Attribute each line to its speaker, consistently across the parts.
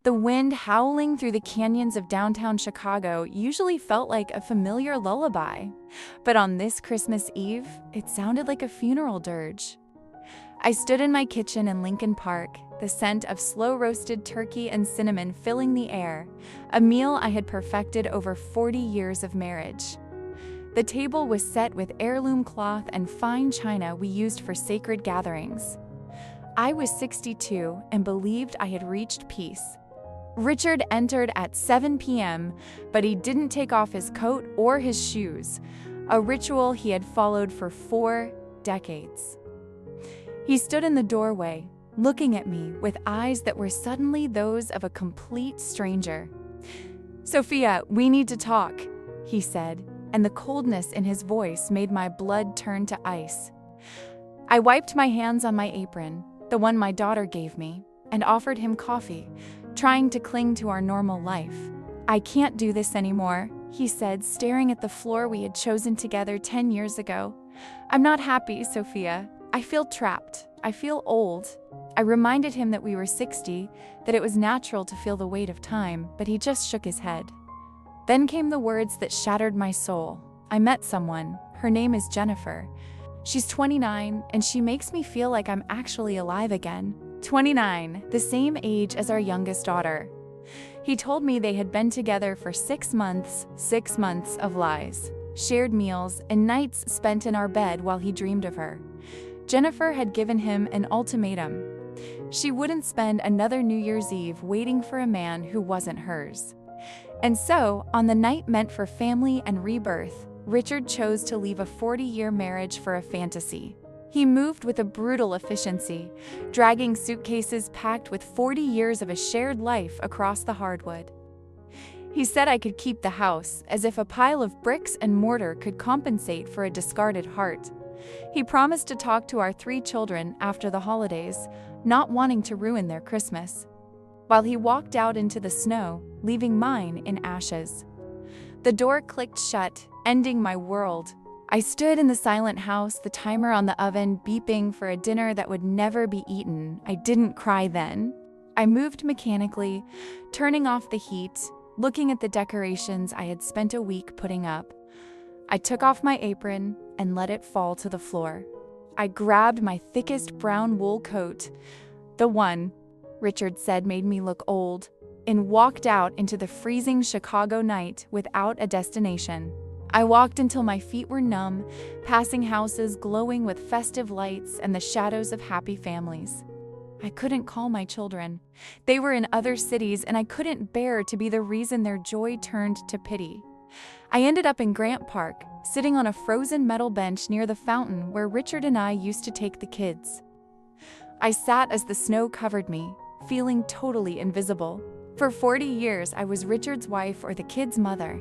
Speaker 1: The wind howling through the canyons of downtown Chicago usually felt like a familiar lullaby, but on this Christmas Eve, it sounded like a funeral dirge. I stood in my kitchen in Lincoln Park, the scent of slow-roasted turkey and cinnamon filling the air, a meal I had perfected over 40 years of marriage. The table was set with heirloom cloth and fine china we used for sacred gatherings. I was 62 and believed I had reached peace. Richard entered at 7 p.m., but he didn't take off his coat or his shoes, a ritual he had followed for 4 decades. He stood in the doorway, looking at me with eyes that were suddenly those of a complete stranger. "Sophia, we need to talk," he said, and the coldness in his voice made my blood turn to ice. I wiped my hands on my apron, the one my daughter gave me, and offered him coffee, trying to cling to our normal life. "I can't do this anymore," he said, staring at the floor we had chosen together 10 years ago. "I'm not happy, Sophia. I feel trapped. I feel old." I reminded him that we were 60, that it was natural to feel the weight of time, but he just shook his head. Then came the words that shattered my soul. "I met someone. Her name is Jennifer. She's 29, and she makes me feel like I'm actually alive again." 29, the same age as our youngest daughter. He told me they had been together for 6 months of lies, shared meals, and nights spent in our bed while he dreamed of her. Jennifer had given him an ultimatum. She wouldn't spend another New Year's Eve waiting for a man who wasn't hers. And so, on the night meant for family and rebirth, Richard chose to leave a 40-year marriage for a fantasy. He moved with a brutal efficiency, dragging suitcases packed with 40 years of a shared life across the hardwood. He said I could keep the house, as if a pile of bricks and mortar could compensate for a discarded heart. He promised to talk to our 3 children after the holidays, not wanting to ruin their Christmas, while he walked out into the snow, leaving mine in ashes. The door clicked shut, ending my world. I stood in the silent house, the timer on the oven beeping for a dinner that would never be eaten. I didn't cry then. I moved mechanically, turning off the heat, looking at the decorations I had spent a week putting up. I took off my apron and let it fall to the floor. I grabbed my thickest brown wool coat, the one Richard said made me look old, and walked out into the freezing Chicago night without a destination. I walked until my feet were numb, passing houses glowing with festive lights and the shadows of happy families. I couldn't call my children. They were in other cities, and I couldn't bear to be the reason their joy turned to pity. I ended up in Grant Park, sitting on a frozen metal bench near the fountain where Richard and I used to take the kids. I sat as the snow covered me, feeling totally invisible. For 40 years, I was Richard's wife or the kids' mother.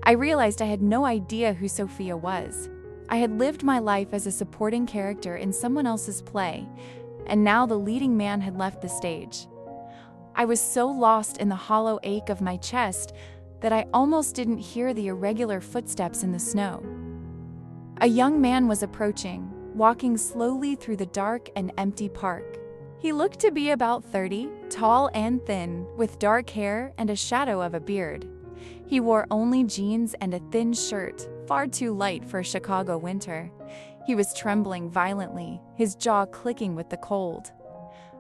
Speaker 1: I realized I had no idea who Sophia was. I had lived my life as a supporting character in someone else's play, and now the leading man had left the stage. I was so lost in the hollow ache of my chest that I almost didn't hear the irregular footsteps in the snow. A young man was approaching, walking slowly through the dark and empty park. He looked to be about 30, tall and thin, with dark hair and a shadow of a beard. He wore only jeans and a thin shirt, far too light for a Chicago winter. He was trembling violently, his jaw clicking with the cold.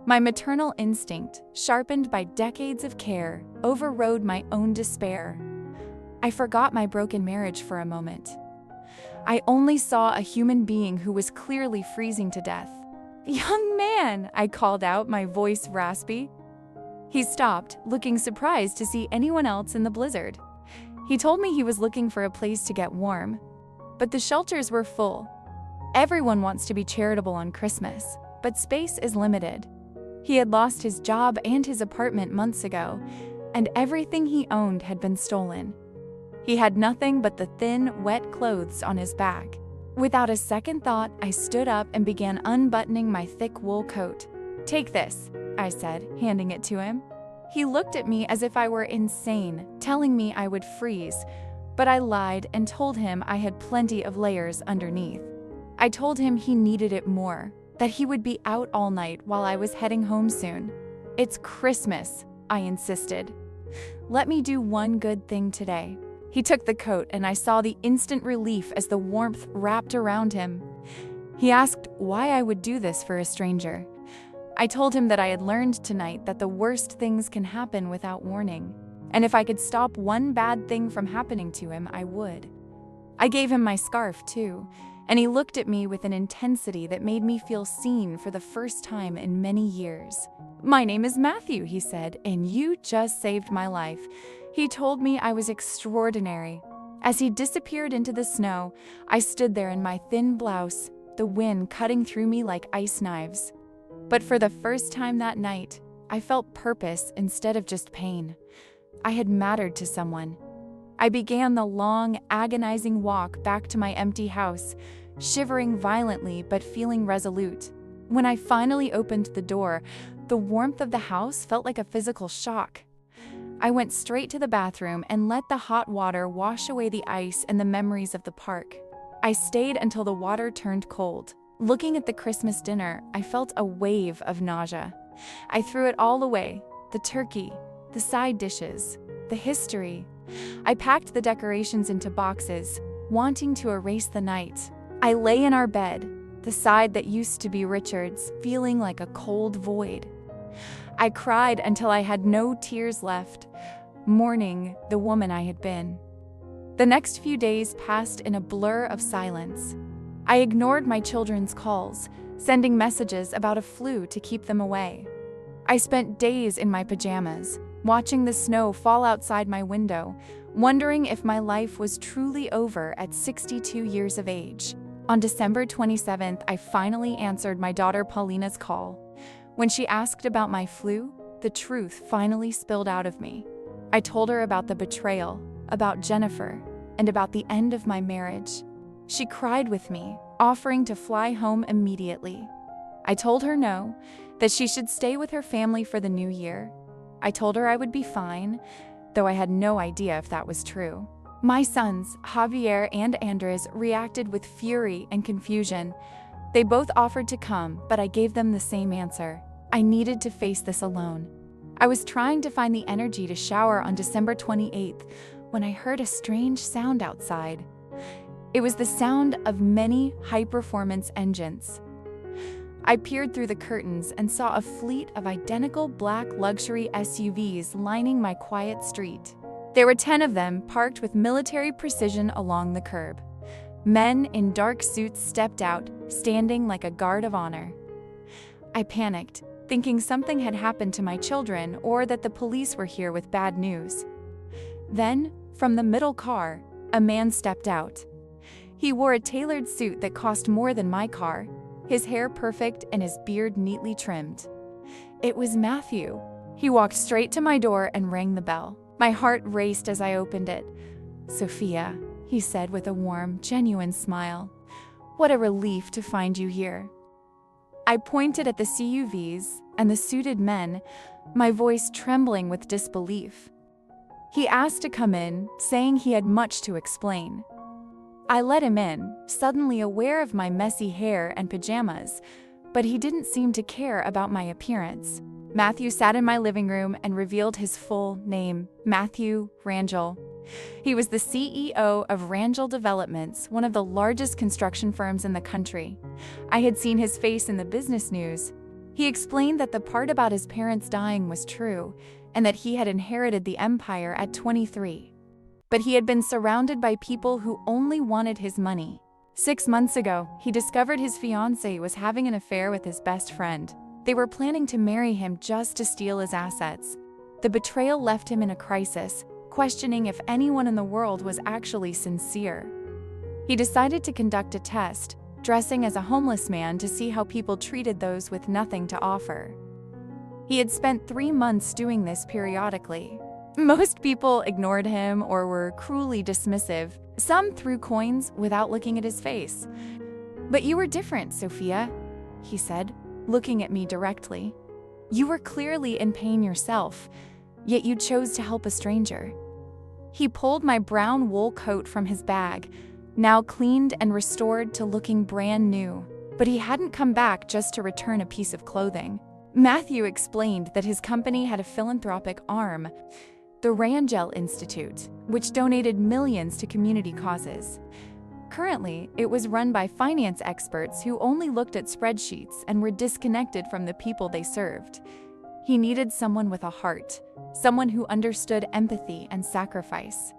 Speaker 1: My maternal instinct, sharpened by decades of care, overrode my own despair. I forgot my broken marriage for a moment. I only saw a human being who was clearly freezing to death. "Young man," I called out, my voice raspy. He stopped, looking surprised to see anyone else in the blizzard. He told me he was looking for a place to get warm, but the shelters were full. Everyone wants to be charitable on Christmas, but space is limited. He had lost his job and his apartment months ago, and everything he owned had been stolen. He had nothing but the thin, wet clothes on his back. Without a second thought, I stood up and began unbuttoning my thick wool coat. "Take this," I said, handing it to him. He looked at me as if I were insane, telling me I would freeze, but I lied and told him I had plenty of layers underneath. I told him he needed it more, that he would be out all night while I was heading home soon. "It's Christmas," I insisted. "Let me do one good thing today." He took the coat, and I saw the instant relief as the warmth wrapped around him. He asked why I would do this for a stranger. I told him that I had learned tonight that the worst things can happen without warning, and if I could stop one bad thing from happening to him, I would. I gave him my scarf, too, and he looked at me with an intensity that made me feel seen for the first time in many years. "My name is Matthew," he said, "and you just saved my life." He told me I was extraordinary. As he disappeared into the snow, I stood there in my thin blouse, the wind cutting through me like ice knives. But for the first time that night, I felt purpose instead of just pain. I had mattered to someone. I began the long, agonizing walk back to my empty house, shivering violently but feeling resolute. When I finally opened the door, the warmth of the house felt like a physical shock. I went straight to the bathroom and let the hot water wash away the ice and the memories of the park. I stayed until the water turned cold. Looking at the Christmas dinner, I felt a wave of nausea. I threw it all away: the turkey, the side dishes, the history. I packed the decorations into boxes, wanting to erase the night. I lay in our bed, the side that used to be Richard's, feeling like a cold void. I cried until I had no tears left, mourning the woman I had been. The next few days passed in a blur of silence. I ignored my children's calls, sending messages about a flu to keep them away. I spent days in my pajamas, watching the snow fall outside my window, wondering if my life was truly over at 62 years of age. On December 27th, I finally answered my daughter Paulina's call. When she asked about my flu, the truth finally spilled out of me. I told her about the betrayal, about Jennifer, and about the end of my marriage. She cried with me, offering to fly home immediately. I told her no, that she should stay with her family for the new year. I told her I would be fine, though I had no idea if that was true. My sons, Javier and Andres, reacted with fury and confusion. They both offered to come, but I gave them the same answer. I needed to face this alone. I was trying to find the energy to shower on December 28th when I heard a strange sound outside. It was the sound of many high-performance engines. I peered through the curtains and saw a fleet of identical black luxury SUVs lining my quiet street. There were 10 of them parked with military precision along the curb. Men in dark suits stepped out, standing like a guard of honor. I panicked, thinking something had happened to my children or that the police were here with bad news. Then, from the middle car, a man stepped out. He wore a tailored suit that cost more than my car, his hair perfect and his beard neatly trimmed. It was Matthew. He walked straight to my door and rang the bell. My heart raced as I opened it. "Sophia," he said with a warm, genuine smile. "What a relief to find you here." I pointed at the CUVs and the suited men, my voice trembling with disbelief. He asked to come in, saying he had much to explain. I let him in, suddenly aware of my messy hair and pajamas, but he didn't seem to care about my appearance. Matthew sat in my living room and revealed his full name, Matthew Rangel. He was the CEO of Rangel Developments, one of the largest construction firms in the country. I had seen his face in the business news. He explained that the part about his parents dying was true, and that he had inherited the empire at 23. But he had been surrounded by people who only wanted his money. 6 months ago, he discovered his fiancée was having an affair with his best friend. They were planning to marry him just to steal his assets. The betrayal left him in a crisis, questioning if anyone in the world was actually sincere. He decided to conduct a test, dressing as a homeless man to see how people treated those with nothing to offer. He had spent 3 months doing this periodically. Most people ignored him or were cruelly dismissive. Some threw coins without looking at his face. "But you were different, Sophia," he said, looking at me directly. "You were clearly in pain yourself, yet you chose to help a stranger." He pulled my brown wool coat from his bag, now cleaned and restored to looking brand new. But he hadn't come back just to return a piece of clothing. Matthew explained that his company had a philanthropic arm, the Rangel Institute, which donated millions to community causes. Currently, it was run by finance experts who only looked at spreadsheets and were disconnected from the people they served. He needed someone with a heart, someone who understood empathy and sacrifice.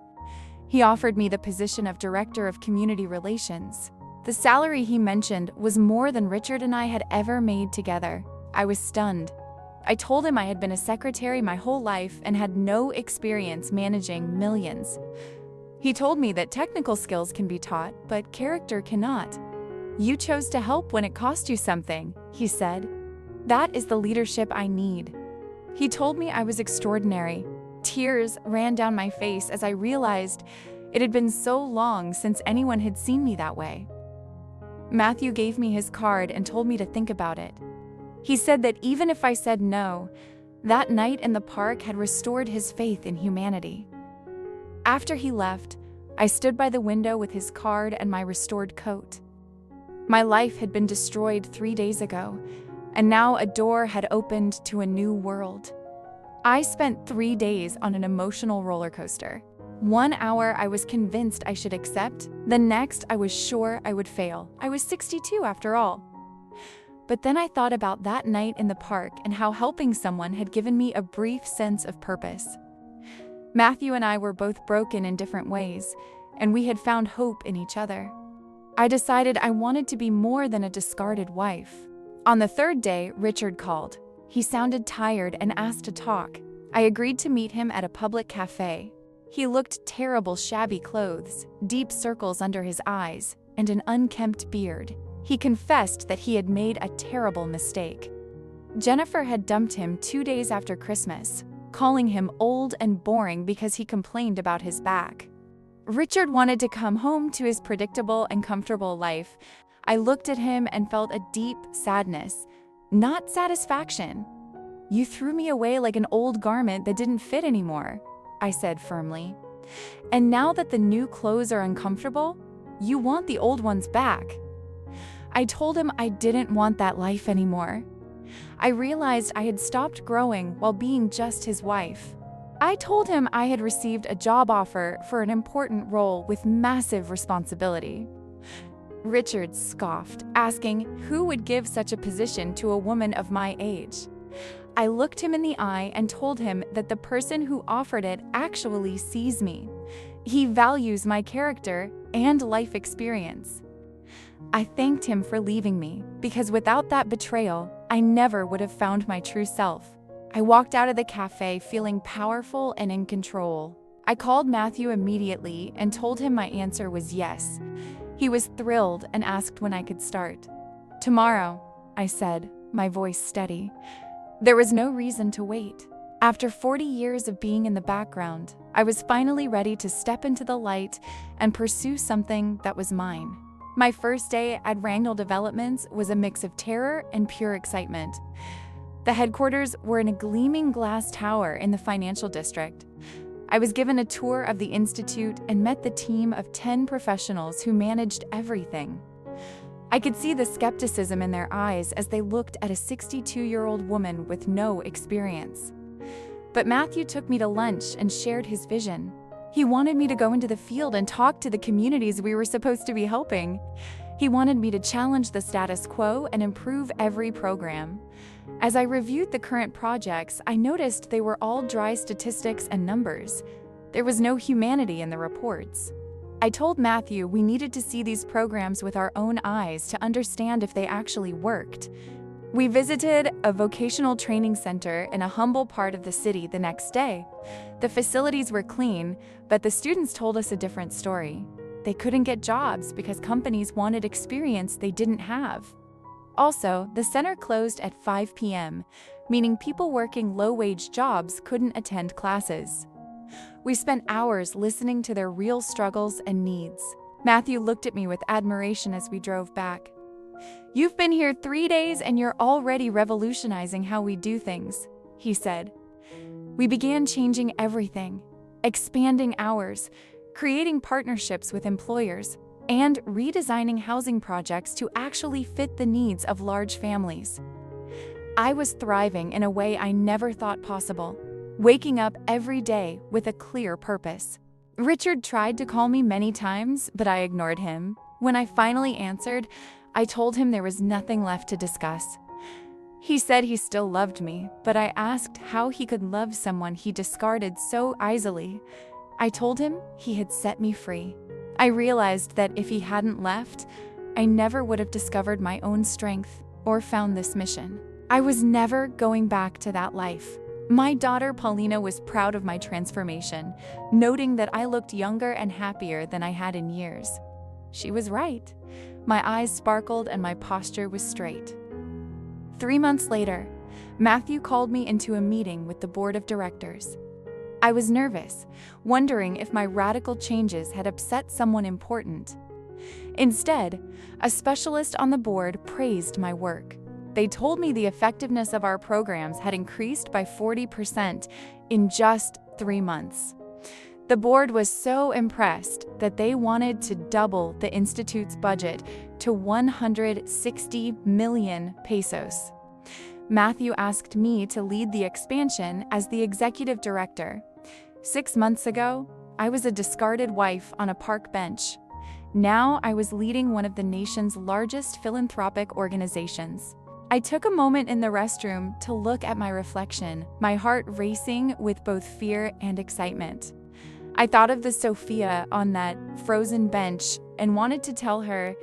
Speaker 1: He offered me the position of Director of Community Relations. The salary he mentioned was more than Richard and I had ever made together. I was stunned. I told him I had been a secretary my whole life and had no experience managing millions. He told me that technical skills can be taught, but character cannot. "You chose to help when it cost you something," he said. "That is the leadership I need." He told me I was extraordinary. Tears ran down my face as I realized it had been so long since anyone had seen me that way. Matthew gave me his card and told me to think about it. He said that even if I said no, that night in the park had restored his faith in humanity. After he left, I stood by the window with his card and my restored coat. My life had been destroyed 3 days ago, and now a door had opened to a new world. I spent 3 days on an emotional roller coaster. 1 hour I was convinced I should accept, the next I was sure I would fail. I was 62 after all. But then I thought about that night in the park and how helping someone had given me a brief sense of purpose. Matthew and I were both broken in different ways, and we had found hope in each other. I decided I wanted to be more than a discarded wife. On the 3rd day, Richard called. He sounded tired and asked to talk. I agreed to meet him at a public cafe. He looked terrible, shabby clothes, deep circles under his eyes, and an unkempt beard. He confessed that he had made a terrible mistake. Jennifer had dumped him 2 days after Christmas, calling him old and boring because he complained about his back. Richard wanted to come home to his predictable and comfortable life. I looked at him and felt a deep sadness, not satisfaction. "You threw me away like an old garment that didn't fit anymore," I said firmly. "And now that the new clothes are uncomfortable, you want the old ones back." I told him I didn't want that life anymore. I realized I had stopped growing while being just his wife. I told him I had received a job offer for an important role with massive responsibility. Richard scoffed, asking who would give such a position to a woman of my age. I looked him in the eye and told him that the person who offered it actually sees me. He values my character and life experience. I thanked him for leaving me, because without that betrayal, I never would have found my true self. I walked out of the cafe feeling powerful and in control. I called Matthew immediately and told him my answer was yes. He was thrilled and asked when I could start. "Tomorrow," I said, my voice steady. There was no reason to wait. After 40 years of being in the background, I was finally ready to step into the light and pursue something that was mine. My first day at Rangel Developments was a mix of terror and pure excitement. The headquarters were in a gleaming glass tower in the financial district. I was given a tour of the institute and met the team of 10 professionals who managed everything. I could see the skepticism in their eyes as they looked at a 62-year-old woman with no experience. But Matthew took me to lunch and shared his vision. He wanted me to go into the field and talk to the communities we were supposed to be helping. He wanted me to challenge the status quo and improve every program. As I reviewed the current projects, I noticed they were all dry statistics and numbers. There was no humanity in the reports. I told Matthew we needed to see these programs with our own eyes to understand if they actually worked. We visited a vocational training center in a humble part of the city the next day. The facilities were clean, but the students told us a different story. They couldn't get jobs because companies wanted experience they didn't have. Also, the center closed at 5 p.m., meaning people working low-wage jobs couldn't attend classes. We spent hours listening to their real struggles and needs. Matthew looked at me with admiration as we drove back. "You've been here 3 days and you're already revolutionizing how we do things," he said. We began changing everything, expanding hours, creating partnerships with employers, and redesigning housing projects to actually fit the needs of large families. I was thriving in a way I never thought possible, waking up every day with a clear purpose. Richard tried to call me many times, but I ignored him. When I finally answered, I told him there was nothing left to discuss. He said he still loved me, but I asked how he could love someone he discarded so easily. I told him he had set me free. I realized that if he hadn't left, I never would have discovered my own strength or found this mission. I was never going back to that life. My daughter Paulina was proud of my transformation, noting that I looked younger and happier than I had in years. She was right. My eyes sparkled and my posture was straight. 3 months later, Matthew called me into a meeting with the board of directors. I was nervous, wondering if my radical changes had upset someone important. Instead, a specialist on the board praised my work. They told me the effectiveness of our programs had increased by 40% in just 3 months. The board was so impressed that they wanted to double the institute's budget to 160 million pesos. Matthew asked me to lead the expansion as the executive director. 6 months ago, I was a discarded wife on a park bench. Now I was leading one of the nation's largest philanthropic organizations. I took a moment in the restroom to look at my reflection, my heart racing with both fear and excitement. I thought of the Sophia on that frozen bench and wanted to tell her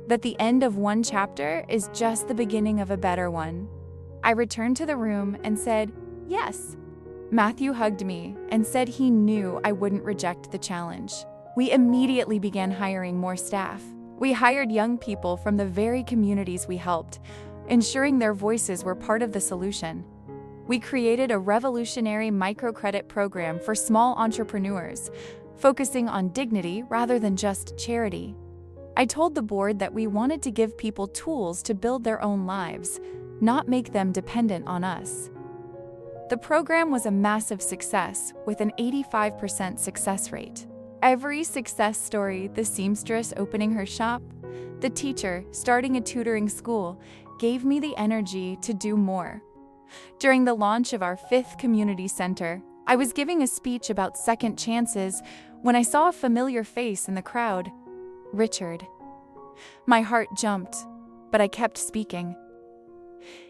Speaker 1: that the end of one chapter is just the beginning of a better one. I returned to the room and said, "Yes." Matthew hugged me and said he knew I wouldn't reject the challenge. We immediately began hiring more staff. We hired young people from the very communities we helped, ensuring their voices were part of the solution. We created a revolutionary microcredit program for small entrepreneurs, focusing on dignity rather than just charity. I told the board that we wanted to give people tools to build their own lives, not make them dependent on us. The program was a massive success with an 85% success rate. Every success story, the seamstress opening her shop, the teacher starting a tutoring school, gave me the energy to do more. During the launch of our 5th community center, I was giving a speech about second chances when I saw a familiar face in the crowd. Richard. My heart jumped, but I kept speaking.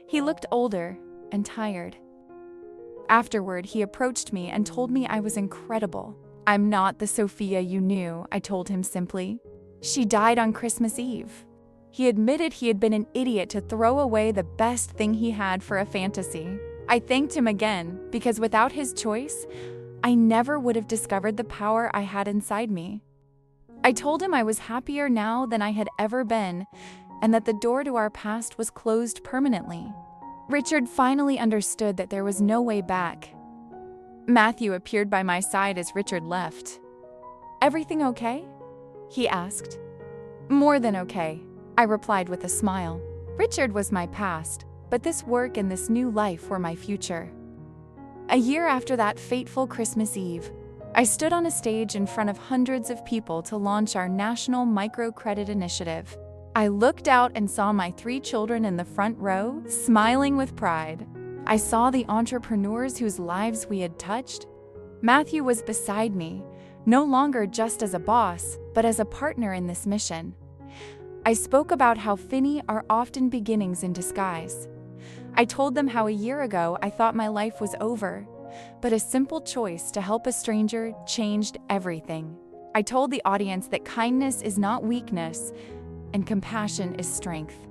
Speaker 1: He looked older and tired. Afterward, he approached me and told me I was incredible. "I'm not the Sophia you knew," I told him simply. "She died on Christmas Eve." He admitted he had been an idiot to throw away the best thing he had for a fantasy. I thanked him again because without his choice, I never would have discovered the power I had inside me. I told him I was happier now than I had ever been and that the door to our past was closed permanently. Richard finally understood that there was no way back. Matthew appeared by my side as Richard left. "Everything okay?" he asked. "More than okay," I replied with a smile. Richard was my past, but this work and this new life were my future. A year after that fateful Christmas Eve, I stood on a stage in front of hundreds of people to launch our national microcredit initiative. I looked out and saw my 3 children in the front row, smiling with pride. I saw the entrepreneurs whose lives we had touched. Matthew was beside me, no longer just as a boss, but as a partner in this mission. I spoke about how Finny are often beginnings in disguise. I told them how a year ago I thought my life was over, but a simple choice to help a stranger changed everything. I told the audience that kindness is not weakness and compassion is strength.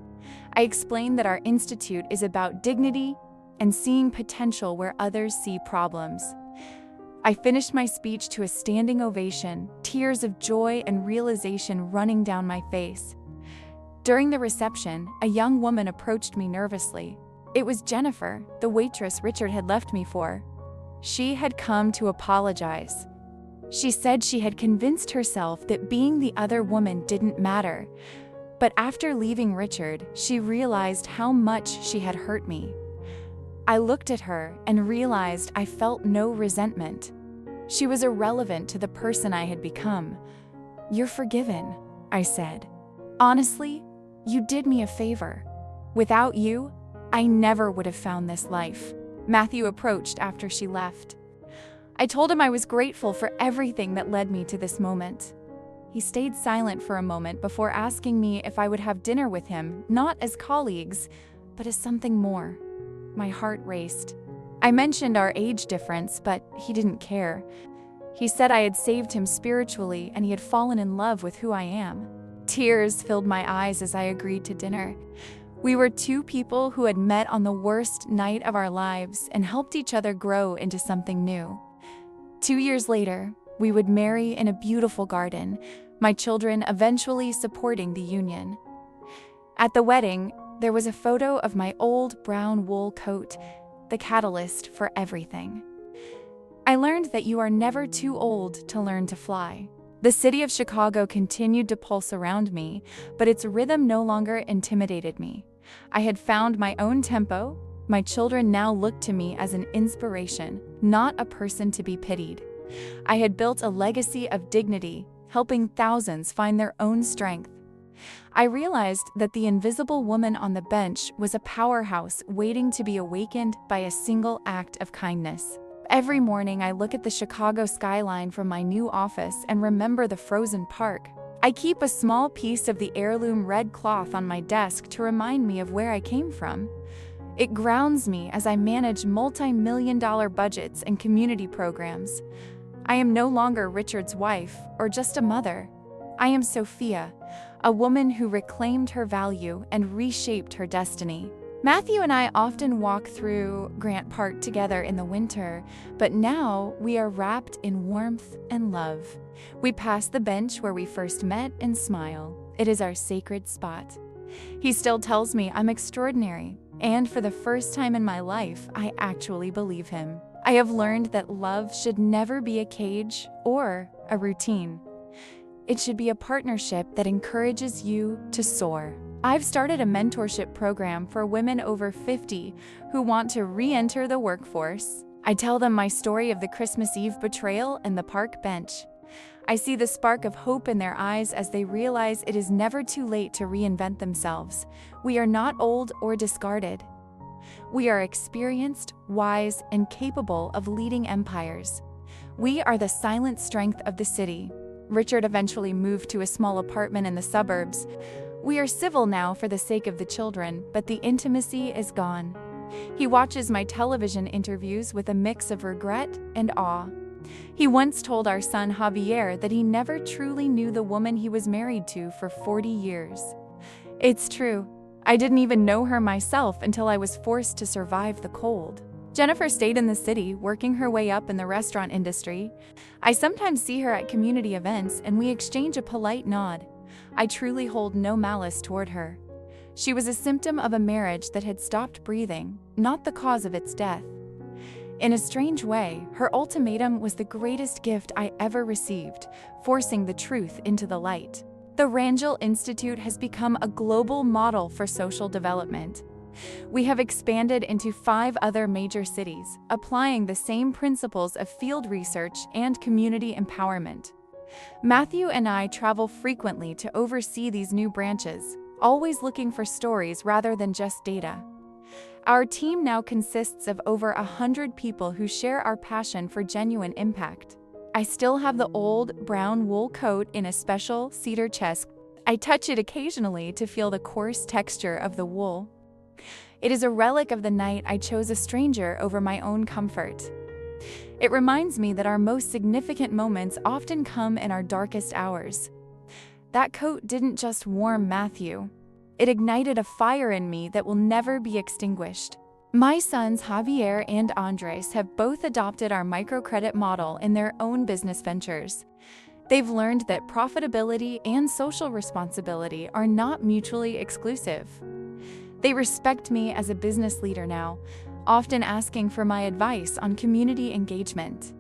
Speaker 1: I explained that our institute is about dignity and seeing potential where others see problems. I finished my speech to a standing ovation, tears of joy and realization running down my face. During the reception, a young woman approached me nervously. It was Jennifer, the waitress Richard had left me for. She had come to apologize. She said she had convinced herself that being the other woman didn't matter. But after leaving Richard, she realized how much she had hurt me. I looked at her and realized I felt no resentment. She was irrelevant to the person I had become. "You're forgiven," I said. "Honestly, you did me a favor. Without you, I never would have found this life. Matthew approached after she left. I told him I was grateful for everything that led me to this moment. He stayed silent for a moment before asking me if I would have dinner with him, not as colleagues, but as something more. My heart raced. I mentioned our age difference, but he didn't care. He said I had saved him spiritually and he had fallen in love with who I am. Tears filled my eyes as I agreed to dinner. We were two people who had met on the worst night of our lives and helped each other grow into something new. 2 years later, we would marry in a beautiful garden, my children eventually supporting the union. At the wedding, there was a photo of my old brown wool coat, the catalyst for everything. I learned that you are never too old to learn to fly. The city of Chicago continued to pulse around me, but its rhythm no longer intimidated me. I had found my own tempo. My children now looked to me as an inspiration, not a person to be pitied. I had built a legacy of dignity, helping thousands find their own strength. I realized that the invisible woman on the bench was a powerhouse waiting to be awakened by a single act of kindness. Every morning I look at the Chicago skyline from my new office and remember the frozen park. I keep a small piece of the heirloom red cloth on my desk to remind me of where I came from. It grounds me as I manage multi-million-dollar budgets and community programs. I am no longer Richard's wife or just a mother. I am Sophia, a woman who reclaimed her value and reshaped her destiny. Matthew and I often walk through Grant Park together in the winter, but now we are wrapped in warmth and love. We pass the bench where we first met and smile. It is our sacred spot. He still tells me I'm extraordinary, and for the first time in my life, I actually believe him. I have learned that love should never be a cage or a routine. It should be a partnership that encourages you to soar. I've started a mentorship program for women over 50 who want to re-enter the workforce. I tell them my story of the Christmas Eve betrayal and the park bench. I see the spark of hope in their eyes as they realize it is never too late to reinvent themselves. We are not old or discarded. We are experienced, wise, and capable of leading empires. We are the silent strength of the city. Richard eventually moved to a small apartment in the suburbs. We are civil now for the sake of the children, but the intimacy is gone. He watches my television interviews with a mix of regret and awe. He once told our son Javier that he never truly knew the woman he was married to for 40 years. It's true. I didn't even know her myself until I was forced to survive the cold. Jennifer stayed in the city, working her way up in the restaurant industry. I sometimes see her at community events and we exchange a polite nod. I truly hold no malice toward her. She was a symptom of a marriage that had stopped breathing, not the cause of its death. In a strange way, her ultimatum was the greatest gift I ever received, forcing the truth into the light. The Rangel Institute has become a global model for social development. We have expanded into 5 other major cities, applying the same principles of field research and community empowerment. Matthew and I travel frequently to oversee these new branches, always looking for stories rather than just data. Our team now consists of over 100 people who share our passion for genuine impact. I still have the old brown wool coat in a special cedar chest. I touch it occasionally to feel the coarse texture of the wool. It is a relic of the night I chose a stranger over my own comfort. It reminds me that our most significant moments often come in our darkest hours. That coat didn't just warm Matthew. It ignited a fire in me that will never be extinguished. My sons Javier and Andres have both adopted our microcredit model in their own business ventures. They've learned that profitability and social responsibility are not mutually exclusive. They respect me as a business leader now, often asking for my advice on community engagement.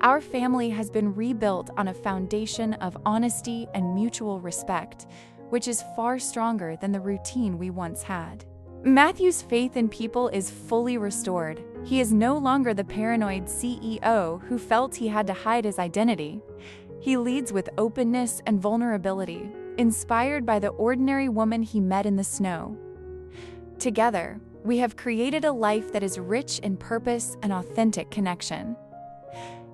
Speaker 1: Our family has been rebuilt on a foundation of honesty and mutual respect, which is far stronger than the routine we once had. Matthew's faith in people is fully restored. He is no longer the paranoid CEO who felt he had to hide his identity. He leads with openness and vulnerability, inspired by the ordinary woman he met in the snow. Together, We have created a life that is rich in purpose and authentic connection.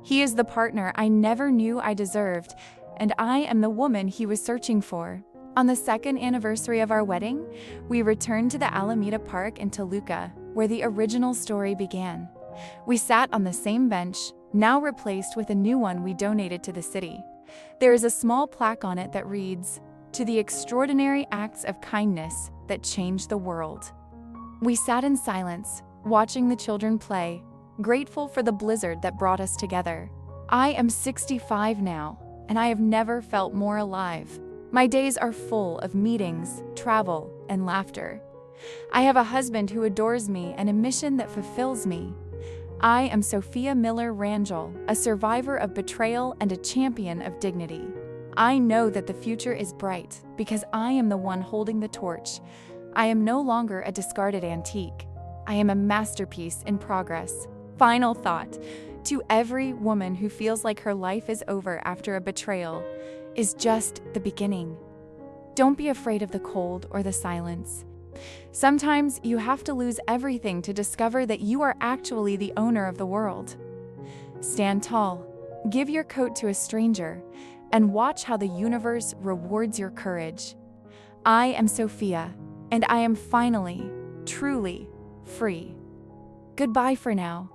Speaker 1: He is the partner I never knew I deserved, and I am the woman he was searching for. On the second anniversary of our wedding, we returned to the Alameda Park in Toluca, where the original story began. We sat on the same bench, now replaced with a new one we donated to the city. There is a small plaque on it that reads, "To the extraordinary acts of kindness that change the world." We sat in silence, watching the children play, grateful for the blizzard that brought us together. I am 65 now, and I have never felt more alive. My days are full of meetings, travel, and laughter. I have a husband who adores me and a mission that fulfills me. I am Sophia Miller Rangel, a survivor of betrayal and a champion of dignity. I know that the future is bright because I am the one holding the torch. I am no longer a discarded antique. I am a masterpiece in progress. Final thought: to every woman who feels like her life is over after a betrayal, is just the beginning. Don't be afraid of the cold or the silence. Sometimes you have to lose everything to discover that you are actually the owner of the world. Stand tall, give your coat to a stranger, and watch how the universe rewards your courage. I am Sophia, and I am finally, truly free. Goodbye for now.